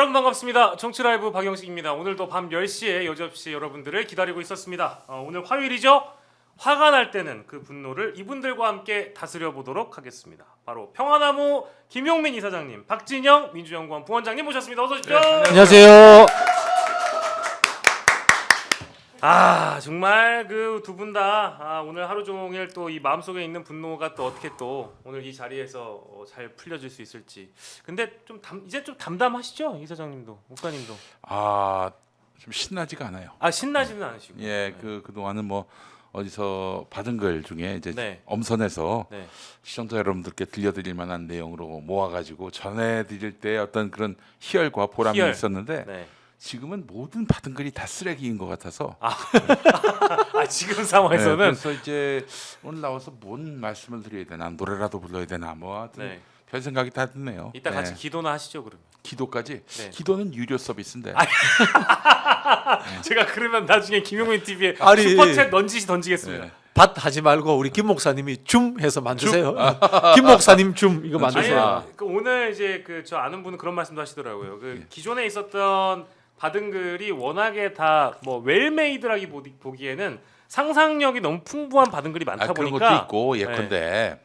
여러분 반갑습니다. 정치라이브 박영식입니다. 오늘도 밤 10시에 여지없이 여러분들을 기다리고 있었습니다. 오늘 화요일이죠? 화가 날 때는 그 분노를 이분들과 함께 다스려 보도록 하겠습니다. 바로 평화나무 김용민 이사장님, 박진영 민주연구원 부원장님 모셨습니다. 어서 오십시오. 네, 안녕하세요. 정말 그 두 분 다 오늘 하루 종일 또 이 마음속에 있는 분노가 또 어떻게 또 오늘 이 자리에서 잘 풀려질 수 있을지. 근데 이제 좀 담담하시죠, 이사장님도, 국가님도. 좀 신나지가 않아요. 신나지는 않으시고. 예, 네. 그동안은 뭐 어디서 받은 글 중에 이제 네. 엄선해서 네. 시청자 여러분들께 들려드릴 만한 내용으로 모아가지고 전해드릴 때 어떤 그런 희열과 보람이 있었는데 네. 지금은 모든 받은 글이 다 쓰레기인 것 같아서. 지금 상황에서는. 네, 그래서 이제 오늘 나와서 뭔 말씀을 드려야 되나, 노래라도 불러야 되나, 뭐 하여튼 네. 별 생각이 다 드네요. 이따 같이 기도나 하시죠, 그러면. 기도까지. 네. 기도는 유료 서비스인데. 제가 그러면 나중에 김용민 TV에 아니, 슈퍼챗 던지겠습니다. 네. 밭 하지 말고 우리 김 목사님이 줌 해서 만드세요. 김 목사님 줌 이거 만드세요. 그 오늘 이제 저 아는 분은 그런 말씀도 하시더라고요. 기존에 있었던 받은 글이 워낙에 다 뭐 웰메이드라기 보기에는 상상력이 너무 풍부한 받은 글이 많다 그런 보니까. 것도 있고 예컨대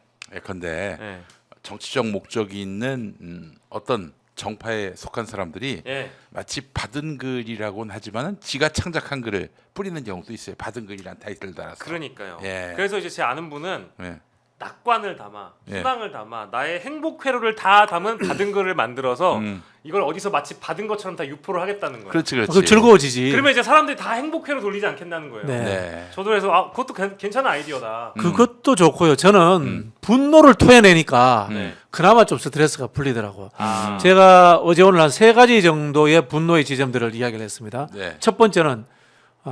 네. 정치적 목적이 있는 어떤 정파에 속한 사람들이 예. 마치 받은 글이라고는 하지만은 지가 창작한 글을 뿌리는 경우도 있어요. 받은 글이란 타이틀을 달아서. 그러니까요. 예. 그래서 이제 제 아는 분은 예. 낙관을 담아, 예. 희망을 담아, 나의 행복 회로를 다 담은 받은 글을 만들어서 이걸 어디서 마치 받은 것처럼 다 유포를 하겠다는 거예요. 그렇지. 그럼 즐거워지지. 그러면 이제 사람들이 다 행복 회로 돌리지 않겠다는 거예요. 네. 네. 저도 그래서 그것도 괜찮은 아이디어다. 그것도 좋고요. 저는 분노를 토해내니까 네. 그나마 좀 스트레스가 풀리더라고요. 아. 제가 어제 오늘 한 3가지 정도의 분노의 지점들을 이야기를 했습니다. 네. 첫 번째는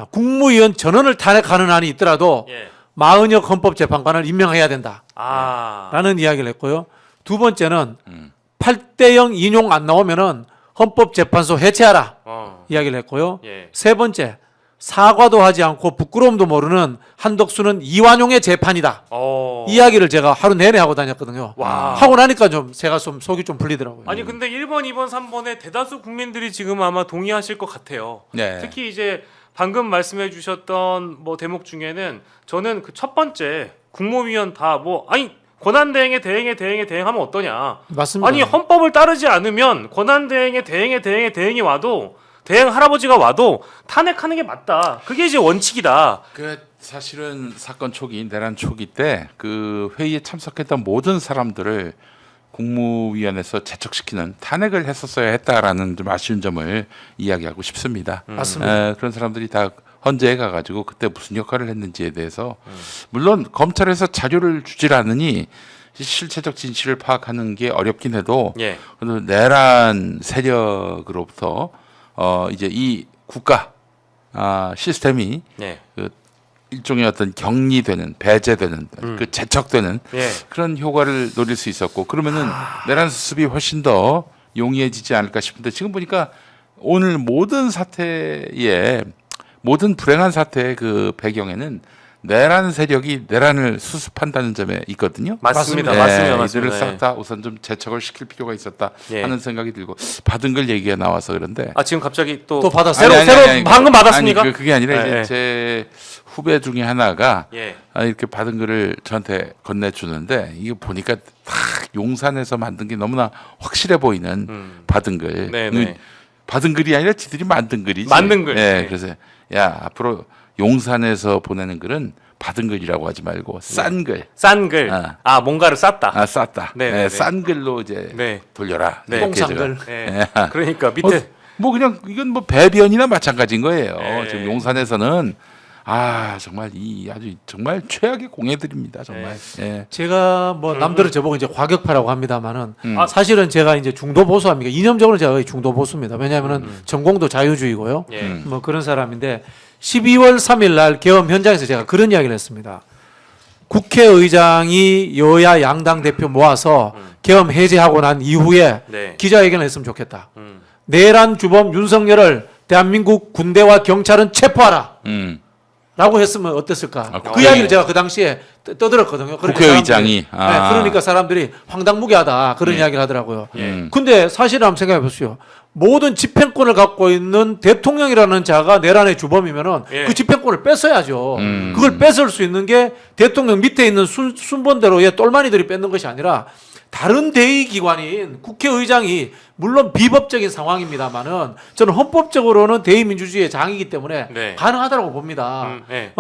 국무위원 전원을 탄핵하는 안이 있더라도 예. 마은혁 헌법재판관을 임명해야 된다. 아. 라는 이야기를 했고요. 두 번째는 8대0 인용 안 나오면은 헌법재판소 해체하라. 이야기를 했고요. 예. 세 번째, 사과도 하지 않고 부끄러움도 모르는 한덕수는 이완용의 재판이다. 이야기를 제가 하루 내내 하고 다녔거든요. 와. 하고 나니까 좀 제가 좀 속이 좀 풀리더라고요. 아니 근데 1번, 2번, 3번에 대다수 국민들이 지금 아마 동의하실 것 같아요. 네. 특히 이제 방금 말씀해 주셨던 뭐 대목 중에는 저는 그 첫 번째 국무위원 다 권한 대행에 대행하면 어떠냐. 맞습니다. 아니 헌법을 따르지 않으면 권한 대행에 대행이 와도 대행 할아버지가 와도 탄핵하는 게 맞다. 그게 이제 원칙이다. 사실은 사건 초기, 내란 초기 때 그 회의에 참석했던 모든 사람들을 국무위원회에서 제척시키는 탄핵을 했었어야 했다라는 좀 아쉬운 점을 이야기하고 싶습니다. 맞습니다. 그런 사람들이 다 헌재에 가가지고 그때 무슨 역할을 했는지에 대해서 물론 검찰에서 자료를 주질 않으니 실체적 진실을 파악하는 게 어렵긴 해도 예. 그래도 내란 세력으로부터 이제 이 국가 시스템이 예. 그 일종의 어떤 격리되는, 배제되는, 그 제척되는 예. 그런 효과를 노릴 수 있었고 그러면은 내란 수습이 훨씬 더 용이해지지 않을까 싶은데 지금 보니까 오늘 모든 불행한 사태의 그 배경에는 내란 세력이 내란을 수습한다는 점에 있거든요. 맞습니다. 네, 맞습니다. 이들을 싹 다 우선 좀 제척을 시킬 필요가 있었다 예. 하는 생각이 들고 받은 글 얘기가 나와서 그런데 지금 갑자기 또 받았어요? 새로 방금 받았습니까? 아니, 그게 아니라 예, 이제 예. 제 후배 중에 하나가 예. 이렇게 받은 글을 저한테 건네주는데 이거 보니까 딱 용산에서 만든 게 너무나 확실해 보이는 받은 글. 네네. 받은 글이 아니라 지들이 만든 글이지. 만든 글. 예, 네. 그래서 야 앞으로 용산에서 보내는 글은 받은 글이라고 하지 말고 싼 글. 싼 글. 뭔가를 쌌다. 쌌다. 네네네. 예, 싼 글로 이제 네. 돌려라. 네. 이렇게 똥싼 제가. 글. 예. 그러니까 밑에 뭐 그냥 이건 뭐 배변이나 마찬가지인 거예요. 네. 지금 용산에서는 정말 이 아주 정말 최악의 공해들입니다. 정말. 예. 제가 뭐 남들은 저보고 이제 과격파라고 합니다만은 아, 사실은 제가 이제 중도 보수합니다. 이념적으로 제가 거의 중도 보수입니다. 왜냐하면은 전공도 자유주의고요. 예. 뭐 그런 사람인데 12월 3일 날 계엄 현장에서 제가 그런 이야기를 했습니다. 국회의장이 여야 양당 대표 모아서 계엄 해제하고 난 이후에 네. 기자회견을 했으면 좋겠다. 음. 내란 주범 윤석열을 대한민국 군대와 경찰은 체포하라. 라고 했으면 어땠을까? 그 이야기를 제가 그 당시에 떠들었거든요. 그러니까 국회의장이. 사람들이, 네, 그러니까 사람들이 황당무계하다 그런 이야기를 하더라고요. 근데 사실은 한번 생각해 보세요. 모든 집행권을 갖고 있는 대통령이라는 자가 내란의 주범이면은 예. 그 집행권을 뺏어야죠. 그걸 뺏을 수 있는 게 대통령 밑에 있는 순번대로의 똘마니들이 뺏는 것이 아니라 다른 대의기관인 국회의장이 물론 비법적인 상황입니다만은 저는 헌법적으로는 대의민주주의의 장이기 때문에 네. 가능하다고 봅니다. 예.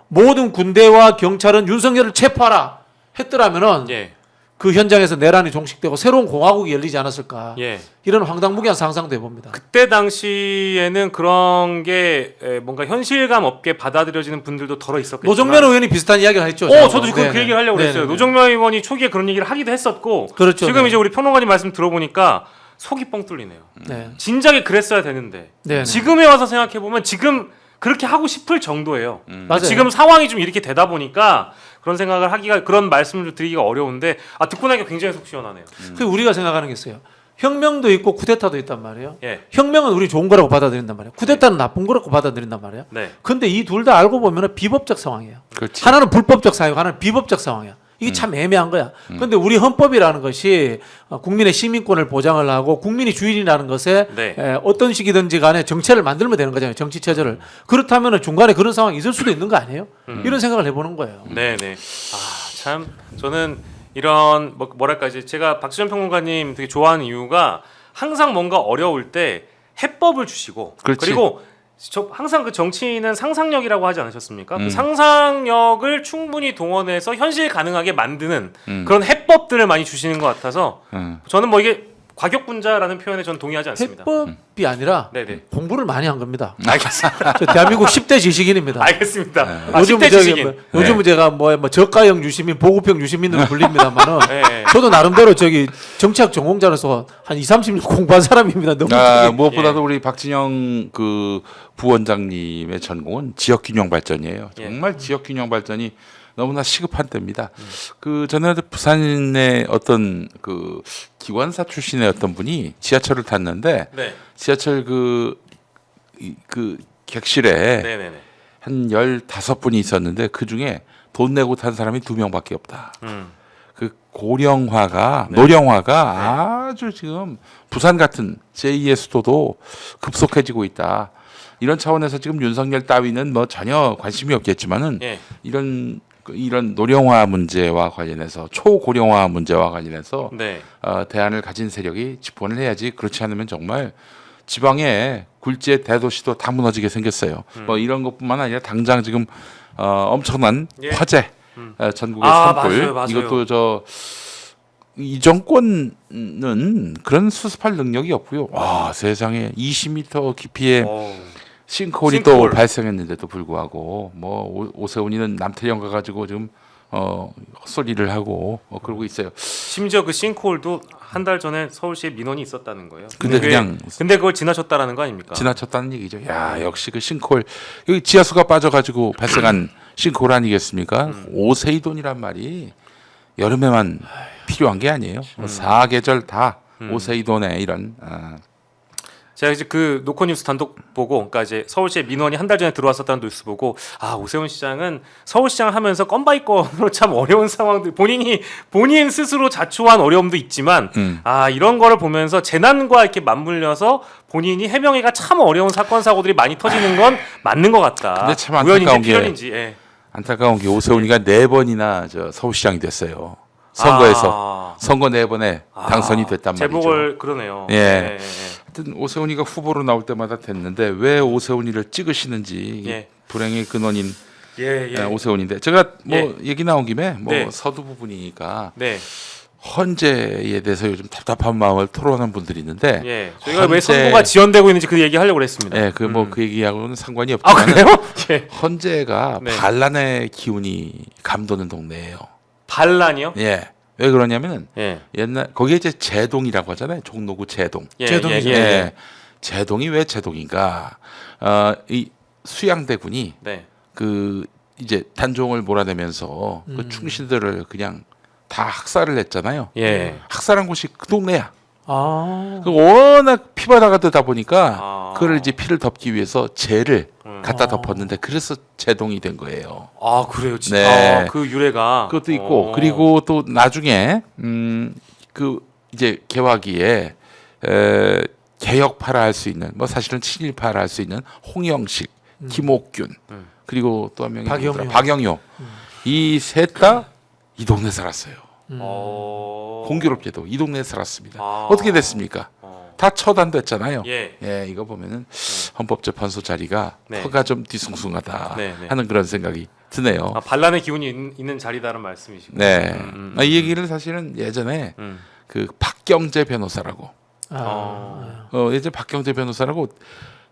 모든 군대와 경찰은 윤석열을 체포하라 했더라면은 예. 그 현장에서 내란이 종식되고 새로운 공화국이 열리지 않았을까. 예. 이런 황당무계한 상상도 해봅니다. 그때 당시에는 그런 게 뭔가 현실감 없게 받아들여지는 분들도 덜어 있었겠지만 노정면 의원이 비슷한 이야기를 했죠. 저도 그 얘기를 하려고 그랬어요. 노정면 의원이 초기에 그런 얘기를 하기도 했었고 그렇죠. 지금 네. 이제 우리 평론가님 말씀 들어보니까 속이 뻥 뚫리네요. 네. 진작에 그랬어야 되는데 네. 지금에 와서 생각해 보면 지금 그렇게 하고 싶을 정도예요. 맞아요. 지금 상황이 좀 이렇게 되다 보니까 그런 생각을 하기가 그런 말씀을 드리기가 어려운데 듣고 나니까 굉장히 속 시원하네요. 그 우리가 생각하는 게 있어요. 혁명도 있고 쿠데타도 있단 말이에요. 예. 혁명은 우리 좋은 거라고 받아들인단 말이에요. 쿠데타는 나쁜 거라고 받아들인단 말이에요. 네. 근데 이 둘 다 알고 보면 비법적 상황이에요. 그렇지. 하나는 불법적 상황이고 하나는 비법적 상황이야. 이게 참 애매한 거야. 근데 우리 헌법이라는 것이 국민의 시민권을 보장을 하고 국민이 주인이라는 것에 네. 어떤 식이든지 간에 정체를 만들면 되는 거잖아요. 정치 체제를. 그렇다면 중간에 그런 상황이 있을 수도 있는 거 아니에요? 이런 생각을 해보는 거예요. 네네. 참 저는 이런 뭐랄까 이제 제가 박지원 평론가님 되게 좋아하는 이유가 항상 뭔가 어려울 때 해법을 주시고 그렇지. 그리고 항상 그 정치인은 상상력이라고 하지 않으셨습니까? 그 상상력을 충분히 동원해서 현실 가능하게 만드는 그런 해법들을 많이 주시는 것 같아서 저는 뭐 이게 과격분자라는 표현에 저는 동의하지 않습니다. 해법이 아니라 네네. 공부를 많이 한 겁니다. 알겠습니다. 저 대한민국 10대 지식인입니다. 알겠습니다. 요즘은 10대 지식인. 요즘은 제가 뭐 저가형 유시민, 보급형 유시민으로 불립니다만은 네. 저도 나름대로 정치학 전공자로서 한 2, 30년 공부한 사람입니다. 너무 무엇보다도 우리 박진영 그 부원장님의 전공은 지역균형 발전이에요. 정말 지역균형 발전이 너무나 시급한 때입니다. 그 전에 부산의 어떤 그 기관사 출신의 어떤 분이 지하철을 탔는데 네. 지하철 그 객실에 네네네. 한 15분이 있었는데 그 중에 돈 내고 탄 사람이 2명밖에 없다. 그 고령화가 노령화가 아주 지금 부산 같은 제2의 수도도 급속해지고 있다. 이런 차원에서 지금 윤석열 따위는 뭐 전혀 관심이 없겠지만은 이런 노령화 문제와 관련해서 초고령화 문제와 관련해서 네. 대안을 가진 세력이 집권을 해야지. 그렇지 않으면 정말 지방의 굴지의 대도시도 다 무너지게 생겼어요. 뭐 이런 것뿐만 아니라 당장 지금 엄청난 화재 전국의 산불 맞아요. 이것도 이 정권은 그런 수습할 능력이 없고요. 와 세상에 20m 깊이의 싱크홀이 또 발생했는데도 불구하고 뭐 오세훈이는 남태령 가가지고 지금 헛소리를 하고 그러고 있어요. 심지어 그 싱크홀도 한 달 전에 서울시에 민원이 있었다는 거예요. 근데 그걸 지나쳤다라는 거 아닙니까? 지나쳤다는 얘기죠. 야 역시 그 싱크홀 여기 지하수가 빠져가지고 발생한 싱크홀 아니겠습니까? 오세이돈이란 말이 여름에만 필요한 게 아니에요. 사계절 다 오세이돈에 이런. 제가 이제 그 노컷뉴스 단독 보고, 그러니까 이제 서울시에 민원이 한 달 전에 들어왔었다는 뉴스 보고, 오세훈 시장은 서울시장 하면서 건바이건으로 참 어려운 상황들, 본인 스스로 자초한 어려움도 있지만, 이런 거를 보면서 재난과 이렇게 맞물려서 본인이 해명이가 참 어려운 사건 사고들이 많이 터지는 건 맞는 것 같다. 근데 참 안타까운 게 안타까운 게 오세훈이가 4번이나 서울시장이 됐어요. 선거에서 선거 4번에 당선이 됐단 말이죠. 제목을 그러네요. 예. 하여튼 오세훈이가 후보로 나올 때마다 됐는데 왜 오세훈이를 찍으시는지 불행의 근원인 오세훈인데 제가 얘기 나온 김에 서두 부분이니까 헌재에 대해서 요즘 답답한 마음을 토론하는 분들이 있는데 저희가 왜 선고가 지연되고 있는지 그 얘기 하려고 그랬습니다. 그 얘기하고는 상관이 없지만 그래요? 헌재가 반란의 기운이 감도는 동네예요. 반란이요? 예. 왜 그러냐면은 옛날 거기에 이제 제동이라고 하잖아요. 종로구 제동. 제동이죠. 제동이 왜 제동인가? 이 수양대군이 그 이제 단종을 몰아내면서 그 충신들을 그냥 다 학살을 했잖아요. 학살한 곳이 그 동네야. 워낙 피바다가 되다 보니까 그걸 이제 피를 덮기 위해서 재를 갖다 덮었는데 그래서 제동이 된 거예요. 그래요, 진짜. 그 유래가 그것도 있고 그리고 또 나중에 그 이제 개화기에 개혁파라 할 수 있는 뭐 사실은 친일파라 할 수 있는 홍영식, 김옥균 그리고 또 한 명이 누구더라? 박영효 이 셋 다 이 동네 살았어요. 공교롭게도 이 동네에 살았습니다. 어떻게 됐습니까? 다 처단됐잖아요. 예. 이거 보면은 헌법재판소 자리가 네. 허가 좀 뒤숭숭하다 네. 하는 그런 생각이 드네요. 반란의 기운이 있는 자리다는 말씀이시고. 네. 이 얘기를 사실은 예전에 그 박경재 변호사라고 예전 박경재 변호사라고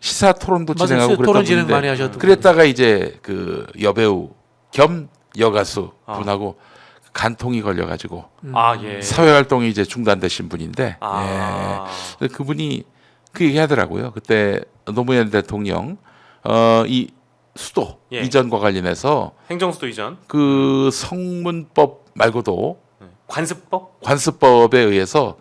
시사 토론도 맞아요. 진행하고 토론 그랬던 진행 분인데 많이 하셨던 그랬다가 이제 그 여배우 겸 여가수 분하고 간통이 걸려가지고 예. 사회 활동이 이제 중단되신 분인데 그분이 그 얘기하더라고요. 그때 노무현 대통령 이 수도 예. 이전과 관련해서 행정수도 이전. 그 성문법 말고도 관습법? 관습법에 의해서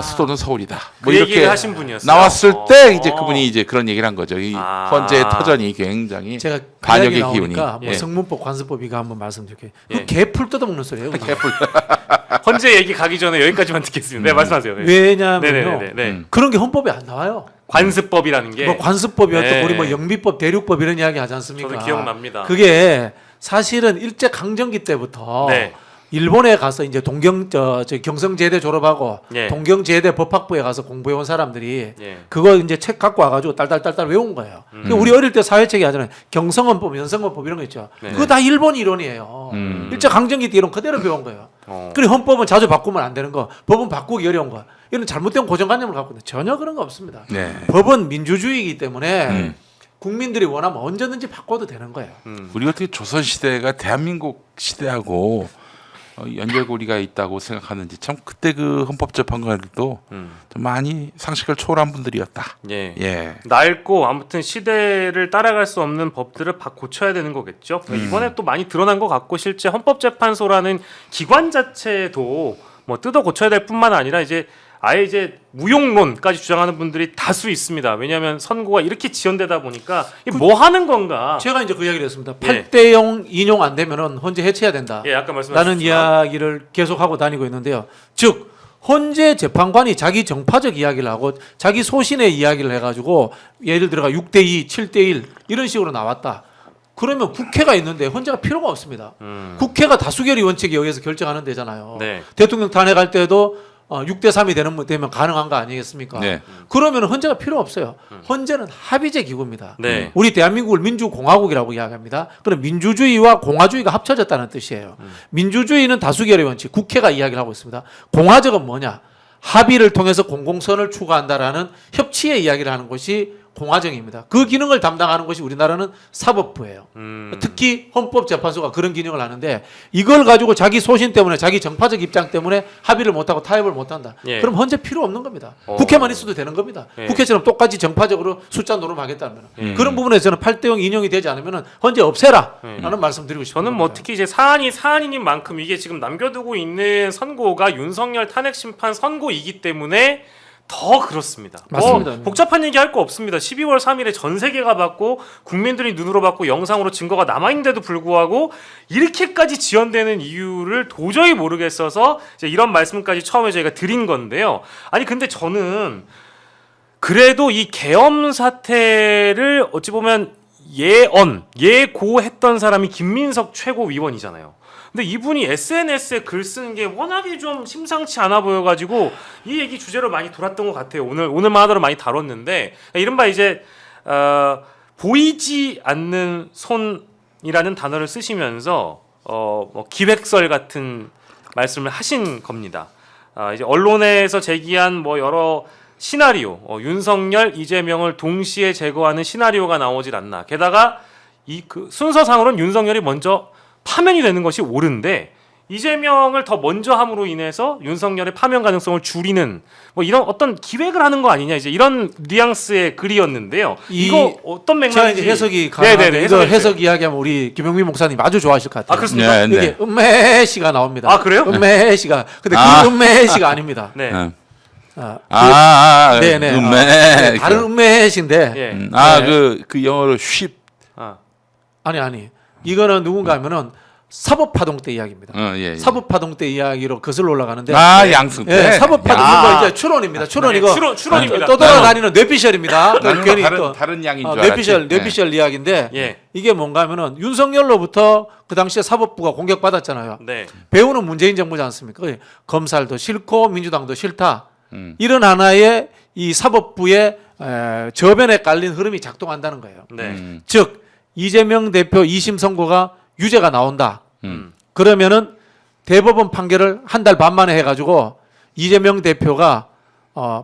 수도는 서울이다. 그 얘기를 하신 분이었어요. 나왔을 때 이제 그분이 이제 그런 얘기를 한 거죠. 이 헌재의 터전이 굉장히 제가 반역의 기운이 기운이. 뭐 예. 성문법, 관습법 이거 한번 말씀드릴게요. 예. 그 개풀 뜯어먹는 소리예요. 그냥. 헌재 얘기 가기 전에 여기까지만 듣겠습니다. 네, 말씀하세요. 네. 왜냐하면요. 네. 그런 게 헌법에 안 나와요. 관습법이라는 게 뭐 관습법이었던 네. 우리 뭐 영비법, 대륙법 이런 이야기 하지 않습니까? 저도 기억납니다. 그게 사실은 일제 강점기 때부터 네. 일본에 가서 이제 경성제대 졸업하고 예. 동경제대 법학부에 가서 공부해온 사람들이 예. 그거 이제 책 갖고 와가지고 딸딸딸딸 외운 거예요. 그러니까 우리 어릴 때 사회책이 하잖아요. 경성헌법, 연성헌법 이런 거 있죠. 네. 그거 다 일본 이론이에요. 일제 강점기 때 이론 그대로 배운 거예요. 그리고 헌법은 자주 바꾸면 안 되는 거, 법은 바꾸기 어려운 거, 이런 잘못된 고정관념을 갖고 있는데 전혀 그런 거 없습니다. 네. 법은 민주주의이기 때문에 국민들이 원하면 언제든지 바꿔도 되는 거예요. 우리 어떻게 조선 시대가 대한민국 시대하고 연결고리가 있다고 생각하는지 참 그때 그 헌법재판관들도 좀 많이 상식을 초월한 분들이었다. 예. 낡고 아무튼 시대를 따라갈 수 없는 법들을 고쳐야 되는 거겠죠. 이번에 또 많이 드러난 것 같고 실제 헌법재판소라는 기관 자체도 뭐 뜯어 고쳐야 될 뿐만 아니라 이제 아예 이제 무용론까지 주장하는 분들이 다수 있습니다. 왜냐하면 선고가 이렇게 지연되다 보니까 이게 뭐 하는 건가? 제가 이제 그 이야기를 했습니다. 예. 8대0 인용 안 되면은 헌재 해체해야 된다. 예, 아까 말씀하신 라는 이야기를 계속하고 다니고 있는데요. 즉 헌재 재판관이 자기 정파적 이야기를 하고 자기 소신의 이야기를 해가지고 예를 들어가 6대2, 7대1 이런 식으로 나왔다. 그러면 국회가 있는데 헌재가 필요가 없습니다. 국회가 다수결의 원칙에 의해서 결정하는 데잖아요. 네. 대통령 탄핵할 때도 6대3이 되면 가능한 거 아니겠습니까? 네. 그러면 헌재가 필요 없어요. 헌재는 합의제 기구입니다. 네. 우리 대한민국을 민주공화국이라고 이야기합니다. 그럼 민주주의와 공화주의가 합쳐졌다는 뜻이에요. 민주주의는 다수결의 원칙, 국회가 이야기를 하고 있습니다. 공화적은 뭐냐? 합의를 통해서 공공선을 추구한다라는 협치의 이야기를 하는 것이 공화정입니다. 그 기능을 담당하는 것이 우리나라는 사법부예요. 특히 헌법재판소가 그런 기능을 하는데 이걸 가지고 자기 소신 때문에 자기 정파적 입장 때문에 합의를 못하고 타협을 못한다. 예. 그럼 헌재 필요 없는 겁니다. 국회만 있어도 되는 겁니다. 예. 국회처럼 똑같이 정파적으로 숫자 노름하겠다면 그런 부분에서 저는 8대0 인용이 되지 않으면 헌재 없애라 라는 말씀 드리고 싶습니다. 저는 뭐 특히 이제 사안이 사안인 만큼 이게 지금 남겨두고 있는 선고가 윤석열 탄핵 심판 선고이기 때문에 더 그렇습니다. 맞습니다. 복잡한 얘기 할 거 없습니다. 12월 3일에 전 세계가 봤고 국민들이 눈으로 봤고 영상으로 증거가 남아있는데도 불구하고 이렇게까지 지연되는 이유를 도저히 모르겠어서 이제 이런 말씀까지 처음에 저희가 드린 건데요. 아니 근데 저는 그래도 이 계엄 사태를 어찌 보면 예고했던 사람이 김민석 최고위원이잖아요. 근데 이분이 SNS에 글 쓰는 게 워낙에 좀 심상치 않아 보여가지고 이 얘기 주제로 많이 돌았던 것 같아요. 오늘만 하더라도 많이 다뤘는데 이른바 이제 보이지 않는 손이라는 단어를 쓰시면서 뭐 기획설 같은 말씀을 하신 겁니다. 이제 언론에서 제기한 뭐 여러 시나리오, 윤석열, 이재명을 동시에 제거하는 시나리오가 나오질 않나. 게다가 그 순서상으로는 윤석열이 먼저 파면이 되는 것이 옳은데 이재명을 더 먼저 함으로 인해서 윤석열의 파면 가능성을 줄이는 뭐 이런 어떤 기획을 하는 거 아니냐 이제 이런 뉘앙스의 글이었는데요. 이거 어떤 맥락인지 제가 이제 해석이 가능한데 네네네, 이거 해석해주세요. 해석 이야기하면 우리 김영민 목사님 아주 좋아하실 것 같아요. 아 그렇습니까? 네, 여기 음메시가 나옵니다. 아, 그래요? 음메시가. 근데 그 음메시가 아닙니다. 네. 네네. 음메. 다른 음메시인데 예. 그 영어로 쉽. 아. 아니 이거는 누군가 하면은 사법파동 때 이야기입니다. 예. 사법파동 때 이야기로 거슬러 올라가는데 양승 때. 예, 사법파동 야. 이거 이제 추론입니다. 추론이고 추론입니다. 떠돌아다니는 뇌피셜입니다. 나는 괜히 다른 양인 줄 알았지. 뇌피셜 이야기인데 예. 이게 뭔가 하면은 윤석열로부터 그 당시에 사법부가 공격받았잖아요. 네. 배우는 문재인 정부지 않습니까? 검찰도 싫고 민주당도 싫다. 음. 이런 하나의 이 사법부의 저변에 깔린 흐름이 작동한다는 거예요. 네. 즉 이재명 대표 2심 선고가 유죄가 나온다. 그러면은 대법원 판결을 한 달 반 만에 해가지고 이재명 대표가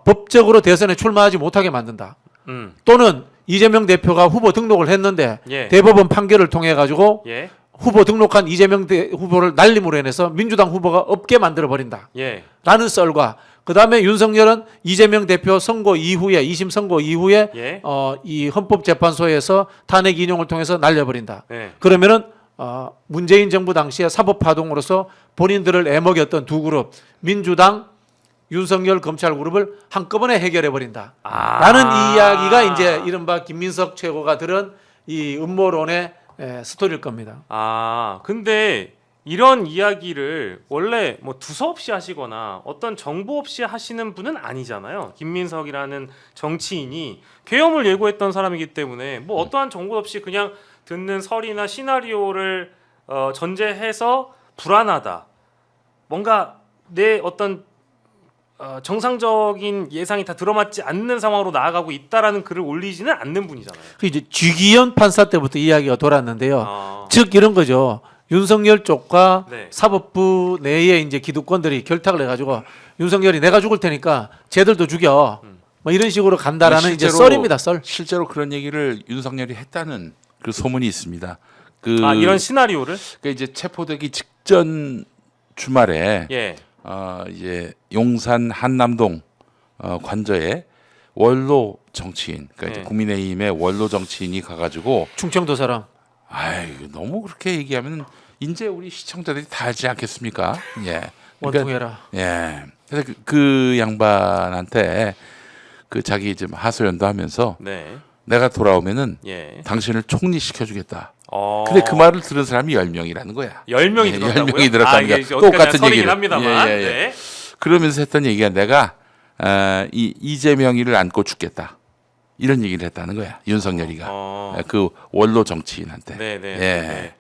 법적으로 대선에 출마하지 못하게 만든다. 또는 이재명 대표가 후보 등록을 했는데 예. 대법원 판결을 통해 가지고 예. 후보 등록한 이재명 후보를 날림으로 인해서 민주당 후보가 없게 만들어 버린다. 예. 라는 썰과 그다음에 윤석열은 이재명 대표 선고 이후에 2심 선고 이후에 예. 이 헌법재판소에서 탄핵 인용을 통해서 날려버린다. 예. 그러면은 문재인 정부 당시에 사법파동으로서 본인들을 애먹였던 두 그룹 민주당 윤석열 검찰 그룹을 한꺼번에 해결해 버린다. 라는 이야기가 이제 이른바 김민석 최고가 들은 이 음모론의 스토리일 겁니다. 근데 이런 이야기를 원래 뭐 두서없이 하시거나 어떤 정보 없이 하시는 분은 아니잖아요. 김민석이라는 정치인이 계엄을 예고했던 사람이기 때문에 뭐 어떠한 정보 없이 그냥 듣는 설이나 시나리오를 전제해서 불안하다. 뭔가 내 어떤 정상적인 예상이 다 들어맞지 않는 상황으로 나아가고 있다라는 글을 올리지는 않는 분이잖아요. 그 이제 쥐기현 판사 때부터 이야기가 돌았는데요. 아, 즉 이런 거죠. 윤석열 쪽과 네. 사법부 내에 이제 기득권들이 결탁을 해가지고 윤석열이 내가 죽을 테니까 쟤들도 죽여. 뭐 이런 식으로 간다라는 이제 썰입니다. 썰. 실제로 그런 얘기를 윤석열이 했다는 그 소문이 있습니다. 이런 시나리오를 그러니까 이제 체포되기 직전 주말에 예. 이제 용산 한남동 관저에 원로 정치인, 그러니까 이제 네. 국민의힘의 원로 정치인이 가가지고 충청도 사람. 아이 너무 그렇게 얘기하면 이제 우리 시청자들이 다 알지 않겠습니까? 예. 원통해라. 예. 그래서 그 양반한테 그 자기 좀 하소연도 하면서 네. 내가 돌아오면은 예. 당신을 총리시켜주겠다. 근데 그 말을 들은 사람이 10명이라는 거야. 10명이 예, 들었다고요? 10명이 들었다는 거야. 이게 똑같은 설이긴 얘기를. 합니다만. 예, 예, 예. 네. 그러면서 했던 얘기가 내가 이재명이를 안고 죽겠다. 이런 얘기를 했다는 거야. 윤석열이가. 그 원로 정치인한테. 네, 네. 예.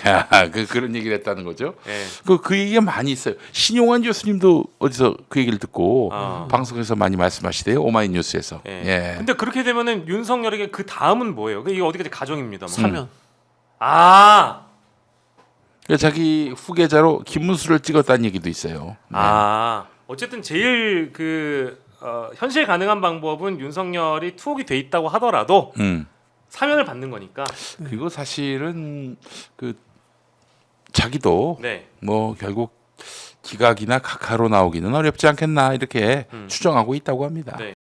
네. 그런 얘기를 했다는 거죠. 예. 그 얘기가 많이 있어요. 신용환 교수님도 어디서 그 얘기를 듣고 방송에서 많이 말씀하시대요. 오마이뉴스에서. 예. 예. 근데 그렇게 되면은 윤석열에게 그 다음은 뭐예요? 이게 어디까지 가정입니다. 사면. 자기 후계자로 김문수를 찍었다는 얘기도 있어요. 네. 어쨌든 제일 현실 가능한 방법은 윤석열이 투옥이 돼 있다고 하더라도 사면을 받는 거니까. 그리고 사실은 그 자기도 네. 뭐 결국 기각이나 각하로 나오기는 어렵지 않겠나 이렇게 추정하고 있다고 합니다. 네.